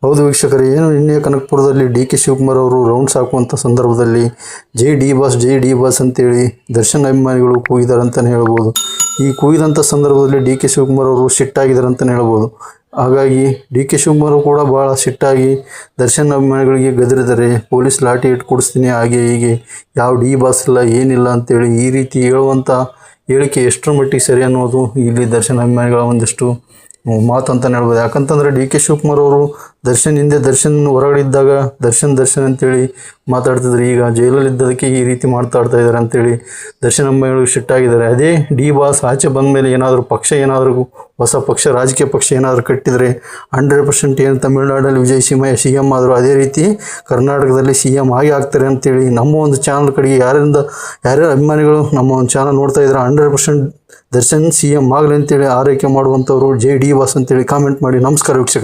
ಹೌದು ವೀಕ್ಷಕರೇ, ಏನು ನಿನ್ನೆ ಕನಕಪುರದಲ್ಲಿ ಡಿ ಕೆ ಶಿವಕುಮಾರ್ ಅವರು ರೌಂಡ್ಸ್ ಹಾಕುವಂಥ ಸಂದರ್ಭದಲ್ಲಿ ಜೈ ಡಿ ಬಾಸ್ ಅಂತೇಳಿ ದರ್ಶನ್ ಅಭಿಮಾನಿಗಳು ಕೂಗಿದ್ದಾರೆ ಅಂತಲೇ ಹೇಳ್ಬೋದು. ಈ ಕೂಗಿದಂಥ ಸಂದರ್ಭದಲ್ಲಿ ಡಿ ಕೆ ಶಿವಕುಮಾರ್ ಅವರು ಸಿಟ್ಟಾಗಿದ್ದಾರೆ ಅಂತಲೇ ಹೇಳ್ಬೋದು. ಹಾಗಾಗಿ ಡಿ ಕೆ ಶಿವಕುಮಾರ್ ಕೂಡ ಭಾಳ ಸಿಟ್ಟಾಗಿ ದರ್ಶನ್ ಅಭಿಮಾನಿಗಳಿಗೆ ಗದರಿದ್ದಾರೆ. ಪೊಲೀಸ್ ಲಾಠಿ ಇಟ್ಟು ಕೊಡಿಸ್ತೀನಿ, ಹಾಗೆ ಹೀಗೆ ಯಾವ ಡಿ ಬಾಸ್ ಇಲ್ಲ ಏನಿಲ್ಲ ಅಂತೇಳಿ ಈ ರೀತಿ ಹೇಳುವಂಥ ಹೇಳಿಕೆ ಎಷ್ಟರ ಮಟ್ಟಿಗೆ ಸರಿ ಅನ್ನೋದು ಇಲ್ಲಿ ದರ್ಶನ್ ಅಭಿಮಾನಿಗಳ ಒಂದಿಷ್ಟು ಮಾತು ಅಂತಲೇ ಹೇಳ್ಬೋದು. ಯಾಕಂತಂದರೆ ಡಿ ಕೆ ಶಿವಕುಮಾರ್ ಅವರು ದರ್ಶನ್ ಹಿಂದೆ ದರ್ಶನ್ ಹೊರಗಡೆ ಇದ್ದಾಗ ದರ್ಶನ್ ಅಂತೇಳಿ ಮಾತಾಡ್ತಿದ್ರು. ಈಗ ಜೈಲಲ್ಲಿದ್ದದಕ್ಕೆ ಈ ರೀತಿ ಮಾತಾಡ್ತಾ ಇದ್ದಾರೆ ಅಂತೇಳಿ ದರ್ಶನ್ ಅಭಿಮಾನಿಗಳು ಸಿಟ್ಟಾಗಿದ್ದಾರೆ. ಅದೇ ಡಿ ಬಾಸ್ ಆಚೆ ಬಂದ ಮೇಲೆ ಏನಾದರೂ ಹೊಸ ಪಕ್ಷ, ರಾಜಕೀಯ ಪಕ್ಷ ಏನಾದರೂ ಕಟ್ಟಿದರೆ 100% ಏನು ತಮಿಳುನಾಡಲ್ಲಿ ವಿಜಯ್ CM ಆದರೂ ಅದೇ ರೀತಿ ಕರ್ನಾಟಕದಲ್ಲಿ CM ಆಗಿ ಆಗ್ತಾರೆ ಅಂತೇಳಿ ನಮ್ಮ ಒಂದು ಚಾನಲ್ ಕಡೆಗೆ ಯಾರ್ಯಾರು ಅಭಿಮಾನಿಗಳು ನಮ್ಮ ಒಂದು ಚಾನಲ್ ನೋಡ್ತಾ ಇದ್ದಾರೆ 100% ದರ್ಶನ್ CM ಆಗಲಿ ಅಂತೇಳಿ ಆರೈಕೆ ಮಾಡುವಂಥವ್ರು ಜೈ ಡಿ ಬಾಸ್ ಅಂತೇಳಿ ಕಾಮೆಂಟ್ ಮಾಡಿ. ನಮಸ್ಕಾರ ವೀಕ್ಷಕರೇ.